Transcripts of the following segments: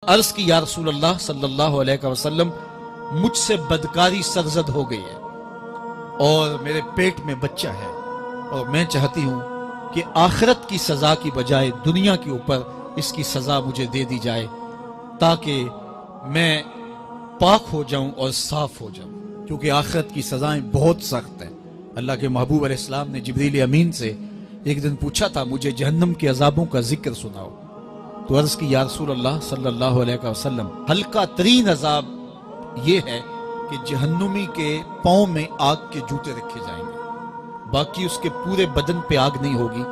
عرض کی یا رسول اللہ صلی اللہ علیہ وسلم مجھ سے بدکاری سرزد ہو گئی ہے اور میرے پیٹ میں بچہ ہے، اور میں چاہتی ہوں کہ آخرت کی سزا کی بجائے دنیا کے اوپر اس کی سزا مجھے دے دی جائے تاکہ میں پاک ہو جاؤں اور صاف ہو جاؤں، کیونکہ آخرت کی سزائیں بہت سخت ہیں۔ اللہ کے محبوب علیہ السلام نے جبریل امین سے ایک دن پوچھا تھا مجھے جہنم کے عذابوں کا ذکر سناؤ، تو عرض کی یا رسول اللہ صلی اللہ علیہ وسلم ہلکا ترین عذاب یہ ہے کہ جہنمی کے پاؤں میں آگ کے جوتے رکھے جائیں گے، باقی اس کے پورے بدن پہ آگ نہیں ہوگی،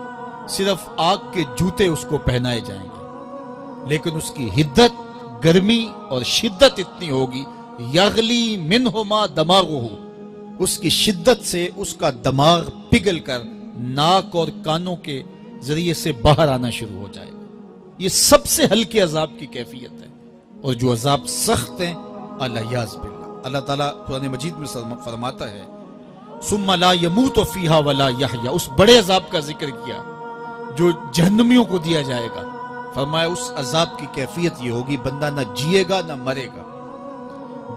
صرف آگ کے جوتے اس کو پہنائے جائیں گے، لیکن اس کی حدت، گرمی اور شدت اتنی ہوگی یغلی منہما دماغہ، اس کی شدت سے اس کا دماغ پگھل کر ناک اور کانوں کے ذریعے سے باہر آنا شروع ہو جائے گا۔ یہ سب سے ہلکے عذاب کی کیفیت ہے، اور جو عذاب سخت ہیں الیاذ باللہ، اللہ تعالیٰ قرآن مجید میں فرماتا ہے ثم لا يموت فیہا ولا یحیا، اس بڑے عذاب کا ذکر کیا جو جہنمیوں کو دیا جائے گا، فرمایا اس عذاب کی کیفیت یہ ہوگی بندہ نہ جیے گا نہ مرے گا۔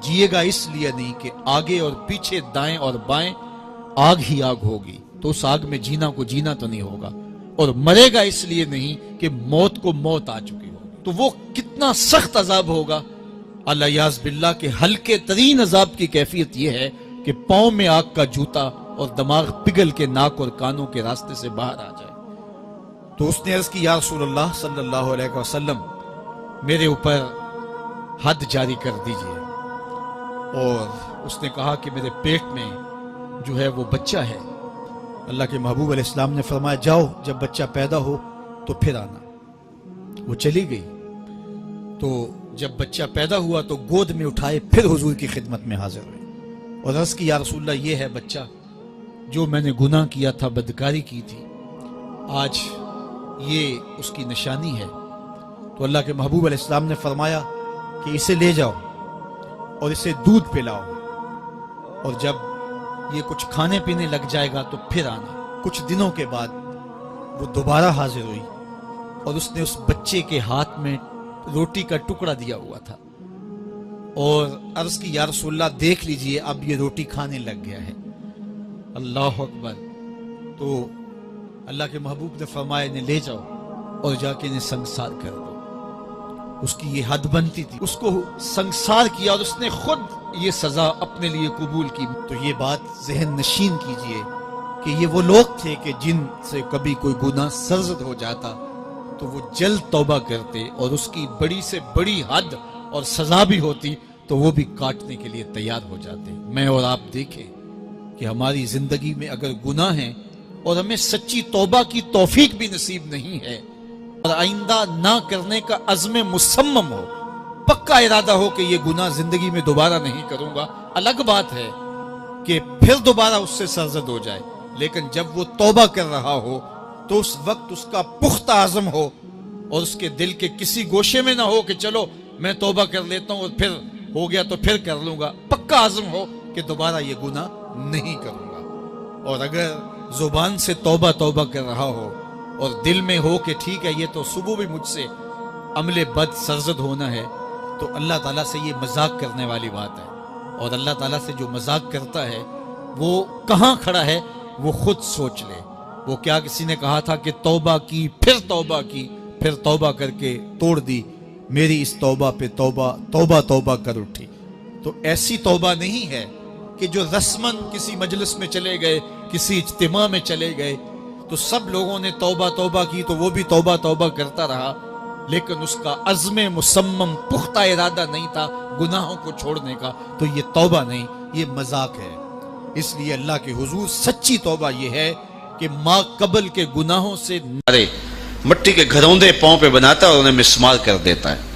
جیے گا اس لیے نہیں کہ آگے اور پیچھے دائیں اور بائیں آگ ہی آگ ہوگی، تو اس آگ میں جینا کو جینا تو نہیں ہوگا، اور مرے گا اس لیے نہیں کہ موت کو موت آ چکی ہوگی۔ تو وہ کتنا سخت عذاب ہوگا الیاذ باللہ کہ ہلکے ترین عذاب کی کیفیت یہ ہے کہ پاؤں میں آگ کا جوتا اور دماغ پگھل کے ناک اور کانوں کے راستے سے باہر آ جائے۔ تو اس نے عرض کی یا رسول اللہ صلی اللہ علیہ وسلم میرے اوپر حد جاری کر دیجئے، اور اس نے کہا کہ میرے پیٹ میں جو ہے وہ بچہ ہے۔ اللہ کے محبوب علیہ السلام نے فرمایا جاؤ جب بچہ پیدا ہو تو پھر آنا۔ وہ چلی گئی، تو جب بچہ پیدا ہوا تو گود میں اٹھائے پھر حضور کی خدمت میں حاضر ہوئے اور عرض کی یا رسول اللہ یہ ہے بچہ جو میں نے گناہ کیا تھا، بدکاری کی تھی، آج یہ اس کی نشانی ہے۔ تو اللہ کے محبوب علیہ السلام نے فرمایا کہ اسے لے جاؤ اور اسے دودھ پلاؤ، اور جب یہ کچھ کھانے پینے لگ جائے گا تو پھر آنا۔ کچھ دنوں کے بعد وہ دوبارہ حاضر ہوئی اور اس نے اس بچے کے ہاتھ میں روٹی کا ٹکڑا دیا ہوا تھا، اور عرض کی یا رسول اللہ دیکھ لیجئے اب یہ روٹی کھانے لگ گیا ہے۔ اللہ اکبر۔ تو اللہ کے محبوب نے فرمایا انہیں لے جاؤ اور جا کے انہیں سنگسار کر دو۔ اس کی یہ حد بنتی تھی، اس کو سنگسار کیا اور اس نے خود یہ سزا اپنے لیے قبول کی۔ تو یہ بات ذہن نشین کیجئے کہ یہ وہ لوگ تھے کہ جن سے کبھی کوئی گناہ سرزد ہو جاتا تو وہ جلد توبہ کرتے، اور اس کی بڑی سے بڑی حد اور سزا بھی ہوتی تو وہ بھی کاٹنے کے لیے تیار ہو جاتے۔ میں اور آپ دیکھیں کہ ہماری زندگی میں اگر گناہ ہیں اور ہمیں سچی توبہ کی توفیق بھی نصیب نہیں ہے، اور آئندہ نہ کرنے کا عزم مصمم ہو، پکا ارادہ ہو کہ یہ گناہ زندگی میں دوبارہ نہیں کروں گا، الگ بات ہے کہ پھر دوبارہ اس سے سرزد ہو جائے، لیکن جب وہ توبہ کر رہا ہو تو اس وقت اس کا پختہ عزم ہو، اور اس کے دل کے کسی گوشے میں نہ ہو کہ چلو میں توبہ کر لیتا ہوں اور پھر ہو گیا تو پھر کر لوں گا، پکا عزم ہو کہ دوبارہ یہ گناہ نہیں کروں گا۔ اور اگر زبان سے توبہ توبہ کر رہا ہو اور دل میں ہو کہ ٹھیک ہے یہ تو صبح بھی مجھ سے عمل بد سرزد ہونا ہے، تو اللہ تعالیٰ سے یہ مذاق کرنے والی بات ہے، اور اللہ تعالیٰ سے جو مذاق کرتا ہے وہ کہاں کھڑا ہے وہ خود سوچ لے۔ وہ کیا کسی نے کہا تھا کہ توبہ کی پھر توبہ کر کے توڑ دی، میری اس توبہ پہ توبہ کر اٹھی۔ تو ایسی توبہ نہیں ہے کہ جو رسماً کسی مجلس میں چلے گئے، کسی اجتماع میں چلے گئے تو سب لوگوں نے توبہ کی تو وہ بھی توبہ کرتا رہا، لیکن اس کا عزم مصمم پختہ ارادہ نہیں تھا گناہوں کو چھوڑنے کا، تو یہ توبہ نہیں، یہ مذاق ہے۔ اس لیے اللہ کے حضور سچی توبہ یہ ہے کہ ماں قبل کے گناہوں سے مٹی کے گھروندے پاؤں پہ بناتا ہے اور انہیں مسمار کر دیتا ہے۔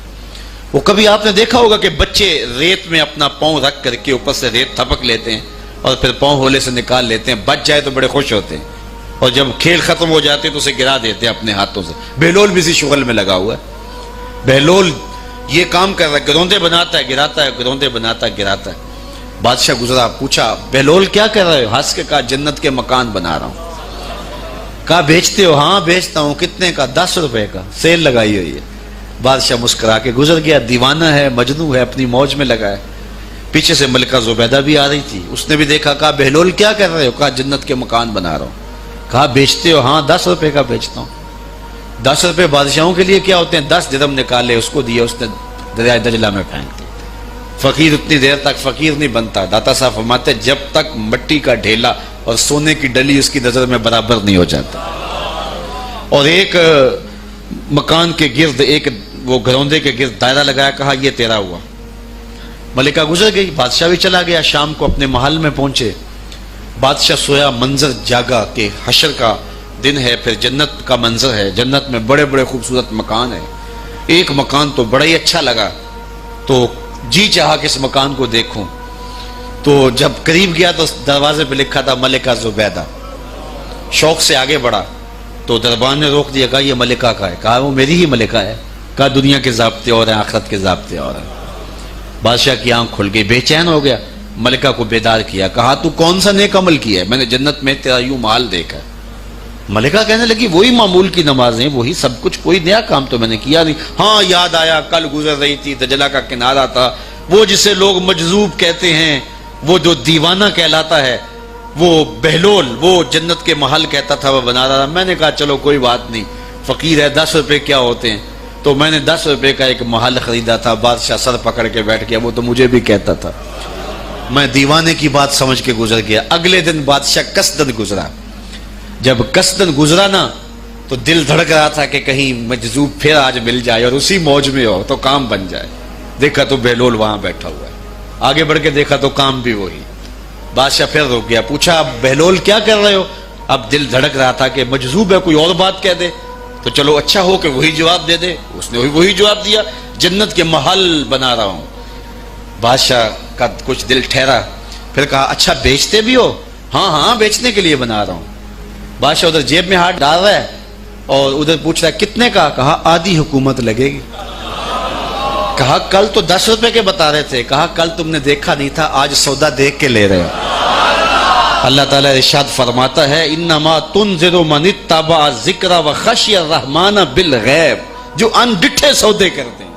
وہ کبھی آپ نے دیکھا ہوگا کہ بچے ریت میں اپنا پاؤں رکھ کر کے اوپر سے ریت تھپک لیتے ہیں اور پھر پاؤں ہولے سے نکال لیتے ہیں، بچ جائے تو بڑے خوش ہوتے ہیں، اور جب کھیل ختم ہو جاتے تو اسے گرا دیتے ہیں اپنے ہاتھوں سے۔ بہلول بھی اسی شغل میں لگا ہوا ہے، بہلول یہ کام کر رہا ہے، گروندے بناتا ہے گراتا ہے، گروندے بناتا ہے گراتا ہے۔ بادشاہ گزرا، پوچھا بہلول کیا کر رہے ہو؟ ہنس کے کہا جنت کے مکان بنا رہا ہوں۔ کہا بیچتے ہو؟ ہاں بیچتا ہوں۔ کتنے کا؟ 10 روپے کا، سیل لگائی ہوئی ہے۔ بادشاہ مسکرا کے گزر گیا. دیوانہ ہے، مجنوں ہے، اپنی موج میں لگا ہے. پیچھے سے ملکہ زبیدہ بھی آ رہی تھی. اس نے بھی دیکھا. کہا بہلول کیا کر رہے ہو؟ کہا جنت کے مکان بنا رہا ہوں. کہا بیچتے ہو؟ ہاں 10 روپے کا بیچتا ہوں. 10 روپے بادشاہوں کے لیے کیا ہوتے ہیں؟ 10 درہم نکالے، اس کو دیے، اس نے دریائے دجلہ میں پھینک دی. فقیر اتنی دیر تک فقیر نہیں بنتا. داتا صاحب فرماتے جب تک مٹی کا ڈھیلا اور سونے کی ڈلی اس کی نظر میں برابر نہیں ہو جاتا. اور ایک مکان کے گرد، ایک وہ گھروندے کے گرد دائرہ لگایا. کہا یہ تیرا ہوا. ملکہ گزر گئی. بادشاہ بھی چلا گیا. شام کو اپنے محل میں پہنچے. بادشاہ سویا. منظر جاگا کہ حشر کا دن ہے، پھر جنت کا منظر ہے. جنت میں بڑے بڑے خوبصورت مکان ہیں. ایک مکان تو بڑا ہی اچھا لگا، تو جی چاہا کہ اس مکان کو دیکھوں. تو جب قریب گیا تو دروازے پہ لکھا تھا ملکہ زبیدہ. شوق سے آگے بڑھا تو دربان نے روک دیا. کہا یہ ملکہ کا ہے. کہا وہ میری ہی ملکہ ہے. کہا دنیا کے ضابطے اور ہیں، آخرت کے ضابطے اور ہیں. بادشاہ کی آنکھ کھل گئی، بے چین ہو گیا. ملکہ کو بیدار کیا. کہا تو کون سا نیک عمل کیا ہے؟ میں نے جنت میں تیرا یوں محل دیکھا. ملکہ کہنے لگی وہی معمول کی نمازیں، وہی سب کچھ، کوئی نیا کام تو میں نے کیا نہیں. ہاں یاد آیا، کل گزر رہی تھی، دجلہ کا کنارہ تھا، وہ جسے لوگ مجذوب کہتے ہیں، وہ جو دیوانہ کہلاتا ہے، وہ بہلول، وہ جنت کے محل کہتا تھا، وہ بنا رہا تھا. میں نے کہا چلو کوئی بات نہیں، فقیر ہے، 10 روپے کیا ہوتے ہیں. تو میں نے 10 روپے کا ایک محل خریدا تھا. بادشاہ سر پکڑ کے بیٹھ گیا. وہ تو مجھے بھی کہتا تھا. میں دیوانے کی بات سمجھ کے گزر گیا. اگلے دن بادشاہ قصدن گزرا. جب قصدن گزرا نا تو دل دھڑک رہا تھا کہ کہیں مجذوب پھر آج مل جائے اور اسی موج میں ہو تو کام بن جائے. دیکھا تو بہلول وہاں بیٹھا ہوا ہے. آگے بڑھ کے دیکھا تو کام بھی وہی. بادشاہ پھر رک گیا. پوچھا اب بہلول کیا کر رہے ہو؟ اب دل دھڑک رہا تھا کہ مجذوب ہے، کوئی اور بات کہہ دے تو چلو اچھا ہو کہ وہی جواب دے دے. اس نے وہی جواب دیا، جنت کے محل بنا رہا ہوں. بادشاہ کا کچھ دل ٹھہرا. پھر کہا اچھا بیچتے بھی ہو؟ ہاں ہاں بیچنے کے لیے بنا رہا ہوں. بادشاہ ادھر جیب میں ہاتھ ڈال رہا ہے اور ادھر پوچھ رہا ہے کتنے کا؟ کہا آدھی حکومت لگے گی. کہا کل تو 10 روپے کے بتا رہے تھے. کہا کل تم نے دیکھا نہیں تھا، آج سودا دیکھ کے لے رہے ہو. اللہ تعالیٰ ارشاد فرماتا ہے انما تنذر من اتبع ذکر وخشی الرحمن بالغیب. جو ان ڈٹھے سودے کرتے ہیں،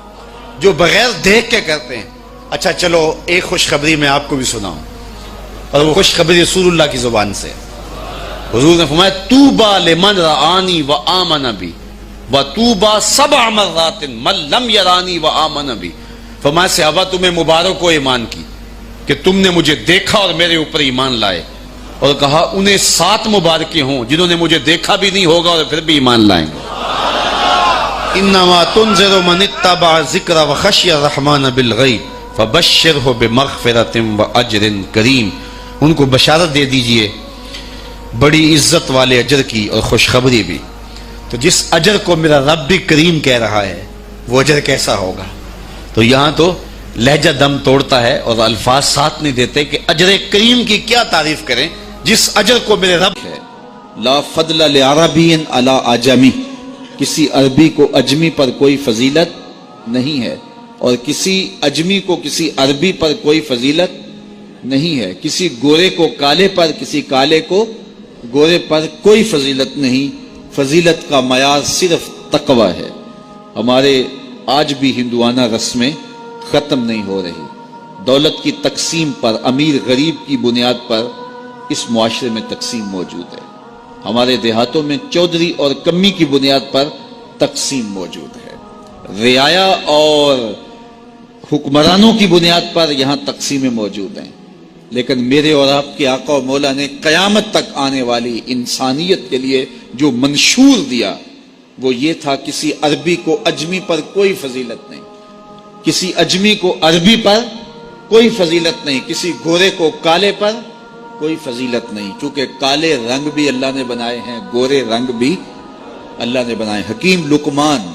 جو بغیر دیکھ کے کرتے ہیں. اچھا چلو ایک خوشخبری میں آپ کو بھی سناؤں، اور وہ خوشخبری رسول اللہ کی زبان سے. حضور نے فرمایا طوبی لمن رآنی وآمن بی وطوبی 7 مرات من لم یرانی وآمن بی. فرمایا صحابہ تمہیں مبارک ہو ایمان کی کہ تم نے مجھے دیکھا اور میرے اوپر ایمان لائے. اور کہا انہیں 7 مبارکیں ہوں جنہوں نے مجھے دیکھا بھی نہیں ہوگا اور پھر بھی ایمان لائیں گے. انما تنذر من اتبع ذکر وخشی الرحمن بالغیب فبشرہ بمغفرۃ واجر کریم. ان کو بشارت دے دیجئے بڑی عزت والے اجر کی اور خوشخبری بھی. تو جس اجر کو میرا رب بھی کریم کہہ رہا ہے وہ اجر کیسا ہوگا. تو یہاں تو لہجہ دم توڑتا ہے اور الفاظ ساتھ نہیں دیتے کہ اجر کریم کی کیا تعریف کریں جس اجر کو میرے رب ہے. لا فضل لعربی علی اعجمی. کسی عربی کو اجمی پر کوئی فضیلت نہیں ہے، اور کسی اجمی کو کسی عربی پر کوئی فضیلت نہیں ہے. کسی گورے کو کالے پر، کسی کالے کو گورے پر کوئی فضیلت نہیں. فضیلت کا معیار صرف تقوی ہے. ہمارے آج بھی ہندوانہ رسمیں ختم نہیں ہو رہی. دولت کی تقسیم پر، امیر غریب کی بنیاد پر اس معاشرے میں تقسیم موجود ہے. ہمارے دیہاتوں میں چودھری اور کمی کی بنیاد پر تقسیم موجود ہے. رعایا اور حکمرانوں کی بنیاد پر یہاں تقسیمیں موجود ہیں. لیکن میرے اور آپ کے آقا و مولا نے قیامت تک آنے والی انسانیت کے لیے جو منشور دیا وہ یہ تھا کسی عربی کو اجمی پر کوئی فضیلت نہیں، کسی اجمی کو عربی پر کوئی فضیلت نہیں، کسی گورے کو کالے پر کوئی فضیلت نہیں. چونکہ کالے رنگ بھی اللہ نے بنائے ہیں، گورے رنگ بھی اللہ نے بنائے. حکیم لقمان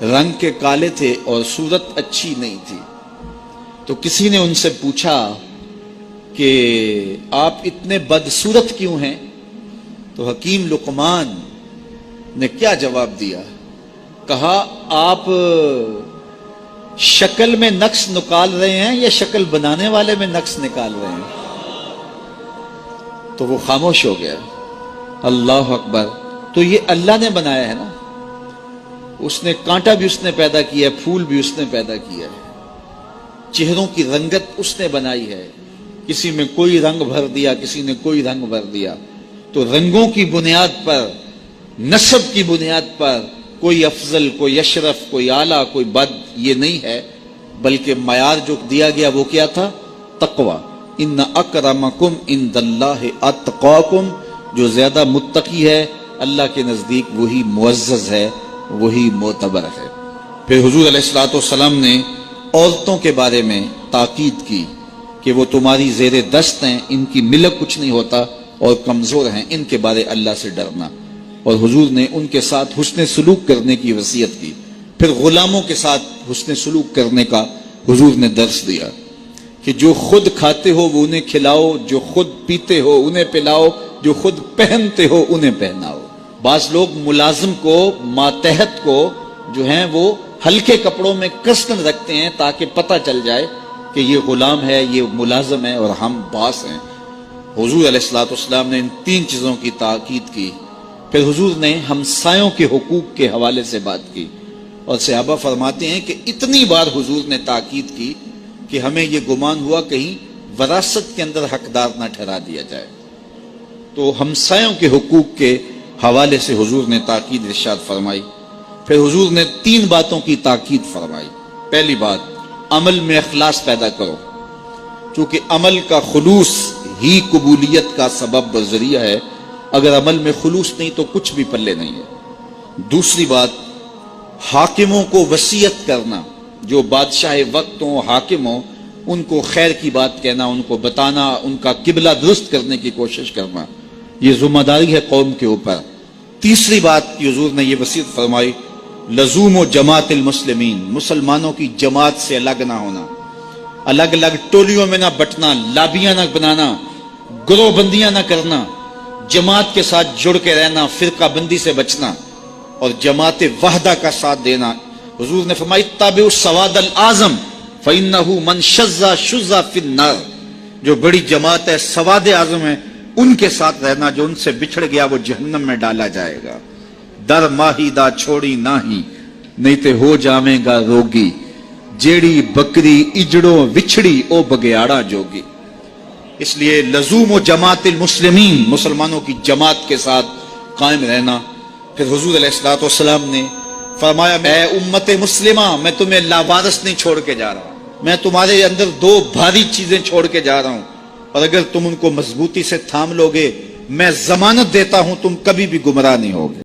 رنگ کے کالے تھے اور صورت اچھی نہیں تھی. تو کسی نے ان سے پوچھا کہ آپ اتنے بدصورت کیوں ہیں؟ تو حکیم لقمان نے کیا جواب دیا؟ کہا آپ شکل میں نقص نکال رہے ہیں یا شکل بنانے والے میں نقص نکال رہے ہیں؟ تو وہ خاموش ہو گیا. اللہ اکبر. تو یہ اللہ نے بنایا ہے نا. اس نے کانٹا بھی اس نے پیدا کیا ہے، پھول بھی اس نے پیدا کیا ہے، چہروں کی رنگت اس نے بنائی ہے، کسی میں کوئی رنگ بھر دیا، کسی نے کوئی رنگ بھر دیا. تو رنگوں کی بنیاد پر، نسب کی بنیاد پر کوئی افضل، کوئی اشرف، کوئی اعلیٰ، کوئی بد یہ نہیں ہے، بلکہ معیار جو دیا گیا وہ کیا تھا؟ تقوی. ان اکرمکم عند اللہ اتقاکم، جو زیادہ متقی ہے اللہ کے نزدیک وہی معزز ہے، وہی معتبر ہے. پھر حضور علیہ الصلوۃ والسلام نے عورتوں کے بارے میں تاکید کی کہ وہ تمہاری زیر دست ہیں، ان کی ملک کچھ نہیں ہوتا اور کمزور ہیں، ان کے بارے اللہ سے ڈرنا. اور حضور نے ان کے ساتھ حسن سلوک کرنے کی وصیت کی. پھر غلاموں کے ساتھ حسن سلوک کرنے کا حضور نے درس دیا کہ جو خود کھاتے ہو وہ انہیں کھلاؤ، جو خود پیتے ہو انہیں پلاؤ، جو خود پہنتے ہو انہیں پہناؤ. بعض لوگ ملازم کو، ماتحت کو جو ہیں وہ ہلکے کپڑوں میں کسن رکھتے ہیں تاکہ پتہ چل جائے کہ یہ غلام ہے، یہ ملازم ہے اور ہم باس ہیں. حضور علیہ الصلوۃ والسلام نے ان 3 چیزوں کی تاکید کی. پھر حضور نے ہمسایوں کے حقوق کے حوالے سے بات کی، اور صحابہ فرماتے ہیں کہ اتنی بار حضور نے تاکید کی کہ ہمیں یہ گمان ہوا کہیں وراثت کے اندر حقدار نہ ٹھہرا دیا جائے. تو ہمسایوں کے حقوق کے حوالے سے حضور نے تاکید ارشاد فرمائی. پھر حضور نے 3 باتوں کی تاکید فرمائی. پہلی بات، عمل میں اخلاص پیدا کرو، چونکہ عمل کا خلوص ہی قبولیت کا سبب و ذریعہ ہے. اگر عمل میں خلوص نہیں تو کچھ بھی پلے نہیں ہے. دوسری بات، حاکموں کو وصیت کرنا، جو بادشاہ وقت ہوں، حاکم ہوں، ان کو خیر کی بات کہنا، ان کو بتانا، ان کا قبلہ درست کرنے کی کوشش کرنا، یہ ذمہ داری ہے قوم کے اوپر. تیسری بات کہ حضور نے یہ وصیت فرمائی، لزوم و جماعت المسلمین، مسلمانوں کی جماعت سے الگ نہ ہونا، الگ الگ ٹولیوں میں نہ بٹنا، لابیاں نہ بنانا، گروہ بندیاں نہ کرنا، جماعت کے ساتھ جڑ کے رہنا، فرقہ بندی سے بچنا اور جماعت وحدہ کا ساتھ دینا. حضور نے فرمائی تابعوا السواد الاعظم فإنه من شذ شذ فی النار، جو بڑی جماعت ہے، سواد اعظم ہے، ان کے ساتھ رہنا، جو ان سے بچھڑ گیا وہ جہنم میں ڈالا جائے گا. در ماہی دا چھوڑی ناہی نہیں تے ہو جاویں گا روگی، جیڑی بکری اجڑوں وچھڑی او بگیاڑا جوگی. اس لیے لزوم و جماعت المسلمین، مسلمانوں کی جماعت کے ساتھ قائم رہنا. پھر حضور علیہ الصلوۃ والسلام نے فرمایا، اے امت مسلمہ، میں تمہیں لاوارث نہیں چھوڑ کے جا رہا ہوں، میں تمہارے اندر 2 بھاری چیزیں چھوڑ کے جا رہا ہوں، اور اگر تم ان کو مضبوطی سے تھام لوگے میں ضمانت دیتا ہوں تم کبھی بھی گمراہ نہیں ہوگے.